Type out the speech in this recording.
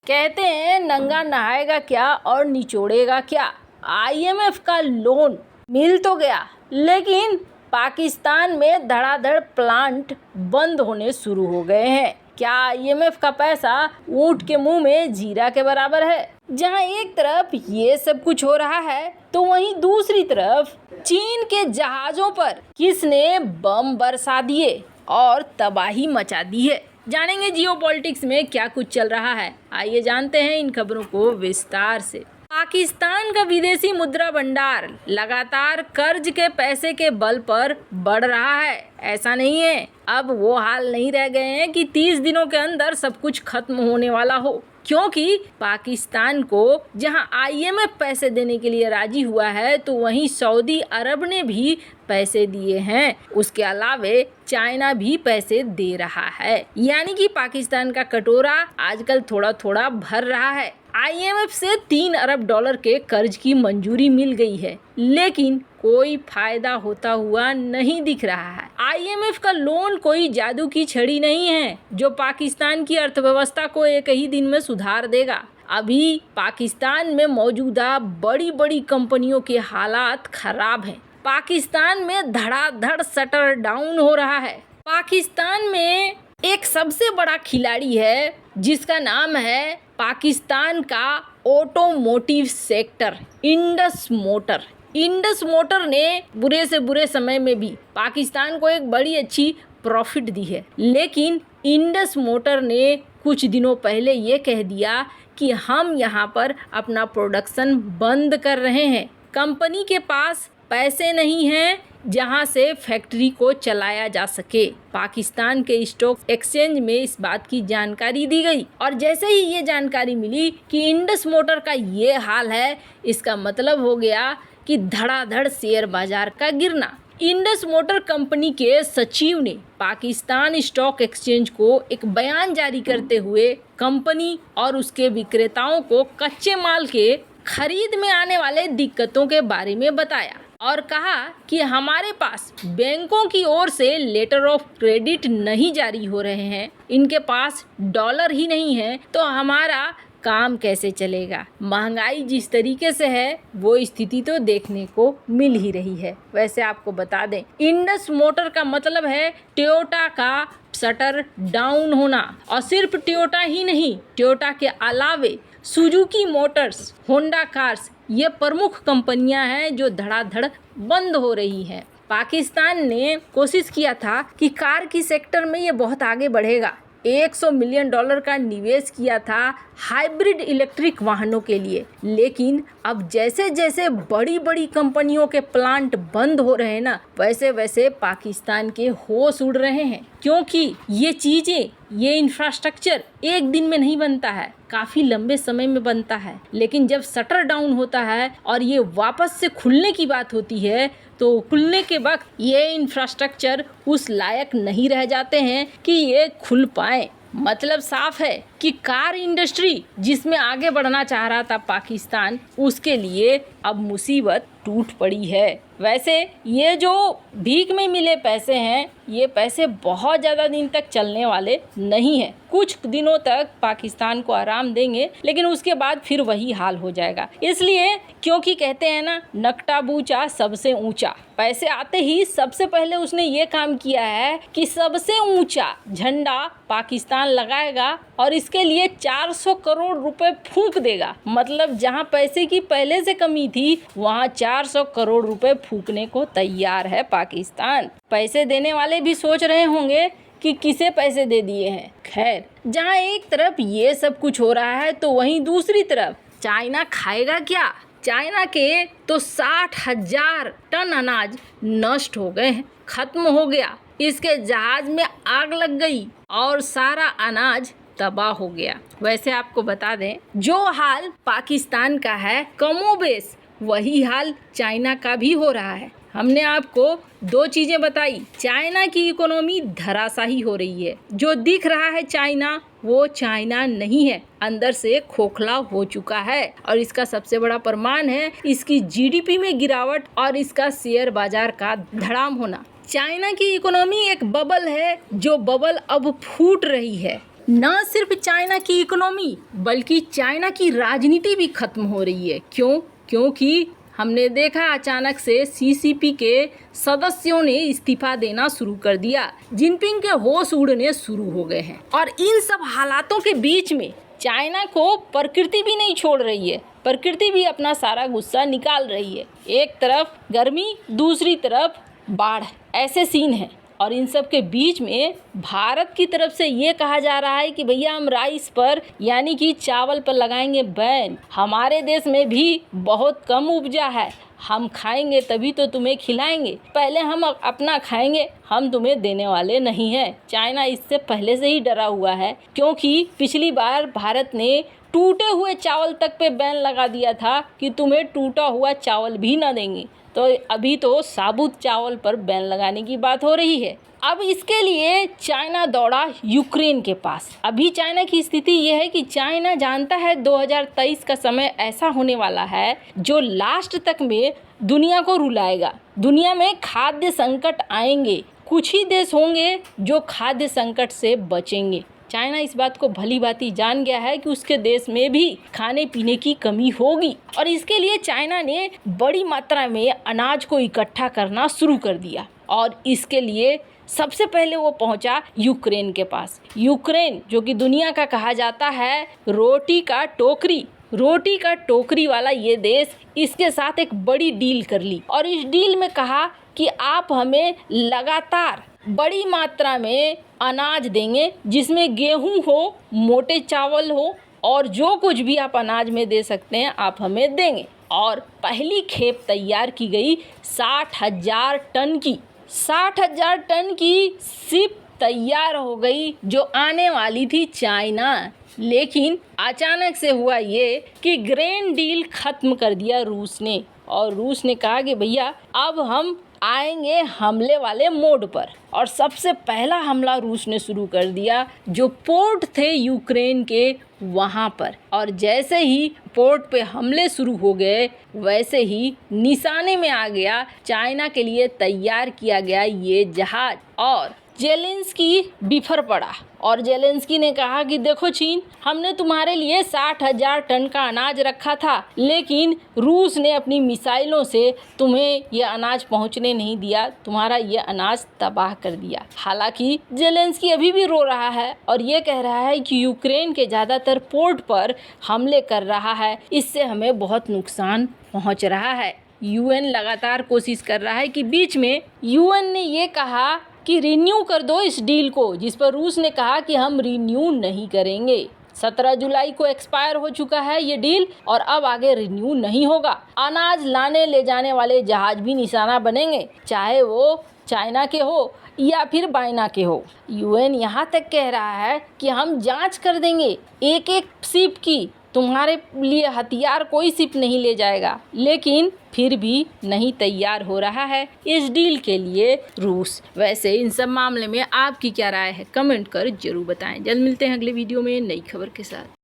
कहते हैं नंगा नहाएगा क्या और निचोड़ेगा क्या। आईएमएफ का लोन मिल तो गया, लेकिन पाकिस्तान में धड़ाधड़ प्लांट बंद होने शुरू हो गए हैं। क्या आईएमएफ का पैसा ऊंट के मुंह में जीरा के बराबर है? जहां एक तरफ ये सब कुछ हो रहा है, तो वहीं दूसरी तरफ चीन के जहाजों पर किसने बम बरसा दिए और तबाही मचा दी है। जानेंगे जियोपॉलिटिक्स में क्या कुछ चल रहा है। आइए जानते हैं इन खबरों को विस्तार से। पाकिस्तान का विदेशी मुद्रा भंडार लगातार कर्ज के पैसे के बल पर बढ़ रहा है। ऐसा नहीं है, अब वो हाल नहीं रह गए हैं कि 30 दिनों के अंदर सब कुछ खत्म होने वाला हो, क्योंकि पाकिस्तान को जहां आईएमएफ पैसे देने के लिए राजी हुआ है, तो वहीं सऊदी अरब ने भी पैसे दिए हैं। उसके अलावे चाइना भी पैसे दे रहा है, यानी कि पाकिस्तान का कटोरा आजकल थोड़ा थोड़ा भर रहा है। आईएमएफ से 3 अरब डॉलर के कर्ज की मंजूरी मिल गई है, लेकिन कोई फायदा होता हुआ नहीं दिख रहा है। आईएमएफ का लोन कोई जादू की छड़ी नहीं है जो पाकिस्तान की अर्थव्यवस्था को एक ही दिन में सुधार देगा। अभी पाकिस्तान में मौजूदा बड़ी बड़ी कंपनियों के हालात खराब हैं। पाकिस्तान में धड़ाधड़ शटर डाउन हो रहा है। पाकिस्तान में एक सबसे बड़ा खिलाड़ी है जिसका नाम है पाकिस्तान का automotive sector, Indus motor. Indus motor ने बुरे से बुरे समय में भी पाकिस्तान को एक बड़ी अच्छी प्रॉफिट दी है, लेकिन इंडस मोटर ने कुछ दिनों पहले ये कह दिया कि हम यहाँ पर अपना प्रोडक्शन बंद कर रहे हैं। कंपनी के पास पैसे नहीं हैं जहां से फैक्ट्री को चलाया जा सके। पाकिस्तान के स्टॉक एक्सचेंज में इस बात की जानकारी दी गई, और जैसे ही ये जानकारी मिली कि इंडस मोटर का ये हाल है, इसका मतलब हो गया कि धड़ाधड़ शेयर बाजार का गिरना। इंडस मोटर कंपनी के सचिव ने पाकिस्तान स्टॉक एक्सचेंज को एक बयान जारी करते हुए कंपनी और उसके विक्रेताओं को कच्चे माल के खरीद में आने वाले दिक्कतों के बारे में बताया और कहा कि हमारे पास बैंकों की ओर से लेटर ऑफ क्रेडिट नहीं जारी हो रहे हैं, इनके पास डॉलर ही नहीं है, तो हमारा काम कैसे चलेगा। महंगाई जिस तरीके से है वो स्थिति तो देखने को मिल ही रही है। वैसे आपको बता दें, इंडस मोटर का मतलब है टोयोटा का शटर डाउन होना, और सिर्फ टोयोटा ही नहीं, टोयोटा के अलावे सुजुकी मोटर्स, होंडा कार्स, ये प्रमुख कंपनियां हैं जो धड़ाधड़ बंद हो रही हैं। पाकिस्तान ने कोशिश किया था कि कार की सेक्टर में ये बहुत आगे बढ़ेगा। 100 मिलियन डॉलर का निवेश किया था हाइब्रिड इलेक्ट्रिक वाहनों के लिए, लेकिन अब जैसे जैसे बड़ी बड़ी कंपनियों के प्लांट बंद हो रहे हैं ना, वैसे वैसे पाकिस्तान के होश उड़ रहे हैं, क्योंकि ये चीज़ें, ये इंफ्रास्ट्रक्चर एक दिन में नहीं बनता है, काफ़ी लंबे समय में बनता है। लेकिन जब शटर डाउन होता है और ये वापस से खुलने की बात होती है, तो खुलने के वक्त ये इंफ्रास्ट्रक्चर उस लायक नहीं रह जाते हैं कि ये खुल पाए। मतलब साफ है कि कार इंडस्ट्री जिसमें आगे बढ़ना चाह रहा था पाकिस्तान, उसके लिए अब मुसीबत टूट पड़ी है। वैसे ये जो भीख में मिले पैसे हैं, ये पैसे बहुत ज़्यादा दिन तक चलने वाले नहीं हैं। कुछ दिनों तक पाकिस्तान को आराम देंगे, लेकिन उसके बाद फिर वही हाल हो जाएगा। इसलिए क्योंकि कहते हैं ना, नकटा बूचा सबसे ऊंचा। पैसे आते ही सबसे पहले उसने ये काम किया है कि सबसे ऊंचा झंडा पाकिस्तान लगाएगा और इसके लिए 400 करोड़ रुपए फूंक देगा। मतलब जहां पैसे की पहले से कमी थी, वहां 400 करोड़ रुपए फूंकने को तैयार है पाकिस्तान। पैसे देने वाले भी सोच रहे होंगे कि किसे पैसे दे दिए हैं। खैर, जहां एक तरफ ये सब कुछ हो रहा है, तो वहीं दूसरी तरफ चाइना खाएगा क्या। चाइना के तो 60,000 टन अनाज नष्ट हो गए हैं, खत्म हो गया। इसके जहाज में आग लग गई और सारा अनाज तबाह हो गया। वैसे आपको बता दें, जो हाल पाकिस्तान का है, कमोबेश वही हाल चाइना का भी हो रहा है। हमने आपको 2 चीज़ें बताई। चाइना की इकोनॉमी धराशायी हो रही है। जो दिख रहा है चाइना, वो चाइना नहीं है, अंदर से खोखला हो चुका है। और इसका सबसे बड़ा प्रमाण है इसकी जीडीपी में गिरावट और इसका शेयर बाजार का धड़ाम होना। चाइना की इकोनॉमी एक बबल है, जो बबल अब फूट रही है। न सिर्फ चाइना की इकोनॉमी बल्कि चाइना की राजनीति भी खत्म हो रही है। क्यों? क्योंकि हमने देखा अचानक से सीसीपी के सदस्यों ने इस्तीफा देना शुरू कर दिया। जिनपिंग के होश उड़ने शुरू हो गए हैं और इन सब हालातों के बीच में चाइना को प्रकृति भी नहीं छोड़ रही है। प्रकृति भी अपना सारा गुस्सा निकाल रही है। एक तरफ गर्मी, दूसरी तरफ बाढ़, ऐसे सीन है। और इन सब के बीच में भारत की तरफ से ये कहा जा रहा है कि भैया हम राइस पर यानी कि चावल पर लगाएंगे बैन। हमारे देश में भी बहुत कम उपजा है, हम खाएंगे तभी तो तुम्हें खिलाएंगे, पहले हम अपना खाएंगे, हम तुम्हें देने वाले नहीं हैं। चाइना इससे पहले से ही डरा हुआ है क्योंकि पिछली बार भारत ने टूटे हुए चावल तक पे बैन लगा दिया था कि तुम्हें टूटा हुआ चावल भी ना देंगे। तो अभी तो साबुत चावल पर बैन लगाने की बात हो रही है। अब इसके लिए चाइना दौड़ा यूक्रेन के पास। अभी चाइना की स्थिति ये है कि चाइना जानता है 2023 का समय ऐसा होने वाला है जो लास्ट तक में दुनिया को रुलाएगा। दुनिया में खाद्य संकट आएंगे, कुछ ही देश होंगे जो खाद्य संकट से बचेंगे। चाइना इस बात को भली भांति जान गया है कि उसके देश में भी खाने पीने की कमी होगी और इसके लिए चाइना ने बड़ी मात्रा में अनाज को इकट्ठा करना शुरू कर दिया और इसके लिए सबसे पहले वो पहुंचा यूक्रेन के पास। यूक्रेन जो कि दुनिया का कहा जाता है रोटी का टोकरी वाला ये देश, इसके साथ एक बड़ी डील कर ली और इस डील में कहा कि आप हमें लगातार बड़ी मात्रा में अनाज देंगे जिसमें गेहूं हो, मोटे चावल हो और जो कुछ भी आप अनाज में दे सकते हैं आप हमें देंगे। और पहली खेप तैयार की गई 60,000 टन की। 60,000 टन की शिप तैयार हो गई जो आने वाली थी चाइना। लेकिन अचानक से हुआ ये कि ग्रेन डील खत्म कर दिया रूस ने और रूस ने कहा कि भैया अब हम आएंगे हमले वाले मोड पर। और सबसे पहला हमला रूस ने शुरू कर दिया जो पोर्ट थे यूक्रेन के वहाँ पर। और जैसे ही पोर्ट पे हमले शुरू हो गए वैसे ही निशाने में आ गया चाइना के लिए तैयार किया गया ये जहाज और जेलेंस्की बिफर पड़ा। और जेलेंस्की ने कहा कि देखो चीन, हमने तुम्हारे लिए 60,000 टन का अनाज रखा था लेकिन रूस ने अपनी मिसाइलों से तुम्हें ये अनाज पहुंचने नहीं दिया, तुम्हारा ये अनाज तबाह कर दिया। हालांकि जेलेंस्की अभी भी रो रहा है और ये कह रहा है कि यूक्रेन के ज़्यादातर पोर्ट पर हमले कर रहा है, इससे हमें बहुत नुकसान पहुँच रहा है। यूएन लगातार कोशिश कर रहा है कि बीच में यूएन ने ये कहा कि रिन्यू कर दो इस डील को, जिस पर रूस ने कहा कि हम रिन्यू नहीं करेंगे। 17 जुलाई को एक्सपायर हो चुका है ये डील और अब आगे रिन्यू नहीं होगा। अनाज लाने ले जाने वाले जहाज भी निशाना बनेंगे, चाहे वो चाइना के हो या फिर बाइना के हो। यूएन यहाँ तक कह रहा है कि हम जांच कर देंगे एक एक शिप की, तुम्हारे लिए हथियार कोई शिप नहीं ले जाएगा। लेकिन फिर भी नहीं तैयार हो रहा है इस डील के लिए रूस। वैसे इन सब मामले में आपकी क्या राय है, कमेंट कर जरूर बताएं। जल्द मिलते हैं अगले वीडियो में नई खबर के साथ।